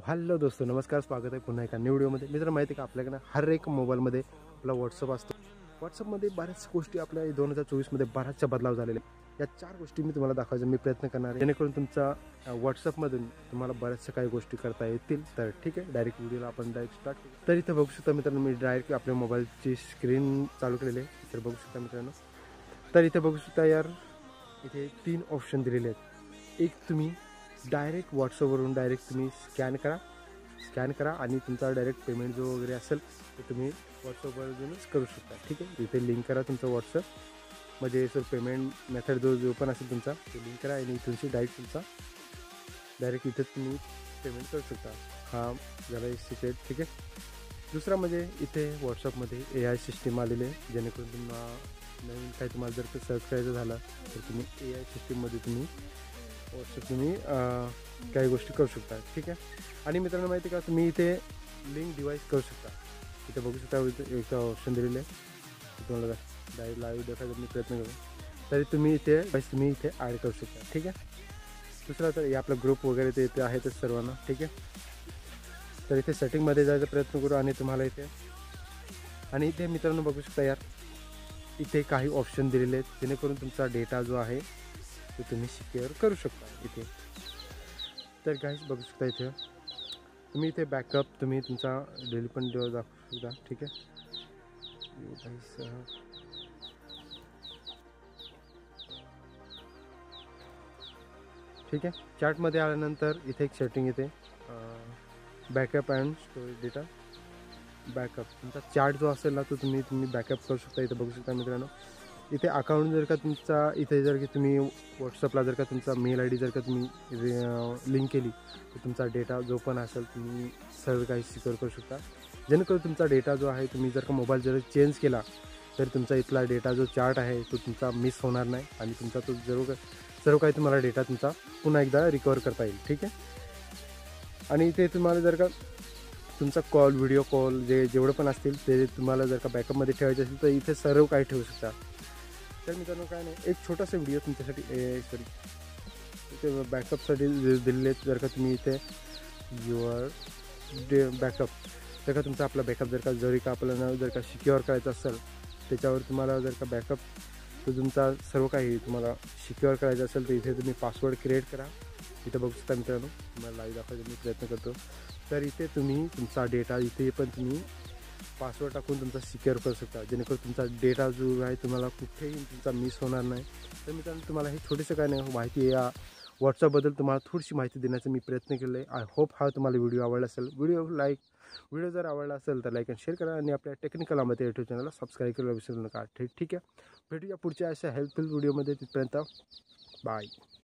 Hello दोस्तों, नमस्कार. स्वागत आहे पुन्हा एका न्यू व्हिडिओमध्ये. मित्र, माहिती आहे का आपल्याकडे हर एक मोबाईलमध्ये आपला व्हॉट्सअप असतो. व्हॉट्सअपमध्ये बऱ्याच गोष्टी आपल्या 2024मध्ये बऱ्याचशा बदलाव झालेले. या 4 गोष्टी मी तुम्हाला दाखवायचा मी प्रयत्न करणार आहे, जेणेकरून तुमचा व्हॉट्सअपमधून तुम्हाला बऱ्याचशा काही गोष्टी करता येतील. तर ठीक आहे, डायरेक्ट व्हिडिओला आपण डायरेक्ट स्टार्ट करू. तर इथे बघू शकता मित्रांनो, मी डायरेक्ट आपल्या मोबाईलची स्क्रीन चालू केलेली आहे. तर बघू शकता मित्रांनो, तर इथे बघू शकता यार, इथे 3 ऑप्शन दिलेले आहेत. एक, तुम्ही डायरेक्ट व्हॉट्सअपवरून डायरेक्ट तुम्ही स्कॅन करा आणि तुमचा डायरेक्ट पेमेंट जो वगैरे असेल ते तुम्ही व्हॉट्सअपवरूनच करू शकता. ठीक आहे, इथे लिंक करा तुमचं व्हॉट्सअप, म्हणजे सर पेमेंट मेथड जो पण असेल तुमचा ते लिंक करा आणि इथूनशी डायरेक्ट इथे तुम्ही पेमेंट करू शकता. हा झाला एक सिक्रेट. ठीक आहे, दुसरा म्हणजे इथे व्हॉट्सअपमध्ये AI सिस्टीम आलेली आहे, जेणेकरून तुम्हाला नवीन काही तुम्हाला जर सर्च करायचं झालं तर तुम्ही AI सिस्टीममध्ये तुम्ही व्हॉट्सअप तुम्ही काही गोष्टी करू शकता. ठीक आहे, आणि मित्रांनो माहिती का, तुम्ही इथे लिंक डिवाइस करू शकता. इथे बघू शकता एक ऑप्शन दिलेलं आहे, तुम्हाला डायरेक्ट लाईव्ह देखायचा मी प्रयत्न करू. तरी तुम्ही इथे ॲड करू शकता. ठीक आहे, दुसरा तर हे आपला ग्रुप वगैरे ते इथे आहेतच सर्वांना. ठीक आहे, तर इथे सेटिंगमध्ये जायचा प्रयत्न करू आणि तुम्हाला इथे मित्रांनो बघू शकता यार, इथे काही ऑप्शन दिलेले आहेत, जेणेकरून तुमचा डेटा जो आहे ते तुम्ही सिक्युअर करू शकता. इथे तर गाईज बघू शकता, इथे तुम्ही इथे बॅकअप तुम्ही तुमचा डेली पण दाखवू शकता. ठीक आहे, ठीक आहे, चार्टमध्ये आल्यानंतर इथे एक सेटिंग येते, backup and storage data backup. तुमचा चार्ट जो असेल ना तो तुम्ही बॅकअप करू शकता. इथे बघू शकता मित्रांनो, इथे अकाउंट जर का तुमचा इथे जर की तुम्ही व्हॉट्सअपला जर का तुमचा मेल ID जर का तुम्ही लिंक केली तर तुमचा डेटा जो पण असेल तुम्ही सर्व काही सिक्युअर करू शकता, जेणेकरून तुमचा डेटा जो आहे तुम्ही जर का मोबाईल जर चेंज केला तर तुमचा इथला डेटा जो चार्ट आहे तो तुमचा मिस होणार नाही आणि तुमचा तो सर्व काही तुम्हाला डेटा तुमचा पुन्हा एकदा रिकवर करता येईल. ठीक आहे, आणि इथे तुम्हाला जर का तुमचा कॉल, व्हिडिओ कॉल जेवढं पण असतील ते तुम्हाला जर का बॅकअपमध्ये ठेवायचे असेल तर इथे सर्व काही ठेवू शकता. तर मित्रांनो काय नाही, एक छोटासा व्हिडिओ तुमच्यासाठी इथे बॅकअपसाठी दिलेले आहेत. जर का तुम्ही इथे बॅकअप जर का तुमचा आपला बॅकअप जर का आपल्याला जर का सिक्युअर करायचा असेल, त्याच्यावर तुम्हाला जर का बॅकअप तर तुमचा सर्व काही तुम्हाला सिक्युअर करायचं असेल तर इथे तुम्ही पासवर्ड क्रिएट करा. इथे बघू शकता मित्रांनो, तुम्हाला लाईव्ह दाखवायचा मी प्रयत्न करतो. तर इथे तुम्ही तुमचा डेटा इथे पण तुम्ही पासवर्ड टाकून तुमचा सिक्युअर करू शकता, जेणेकरून तुमचा डेटा जो आहे तुम्हाला कुठेही तुमचा मिस होणार नाही. तर मित्रांनो, तुम्हाला हे छोटेसं काय नाही माहिती आहे, या व्हॉट्सअपबद्दल तुम्हाला थोडीशी माहिती देण्याचा मी प्रयत्न केला आहे. आय होप हा तुम्हाला व्हिडिओ आवडला असेल. व्हिडिओ जर आवडला असेल तर लाईक आणि शेअर करा आणि आपल्या टेक्निकल आमध्ये यूट्यूब चॅनलला सबस्क्राईब करायला विसरू नका. ठीक आहे, भेटूया पुढच्या अशा हेल्पफुल व्हिडिओमध्ये. तिथपर्यंत बाय.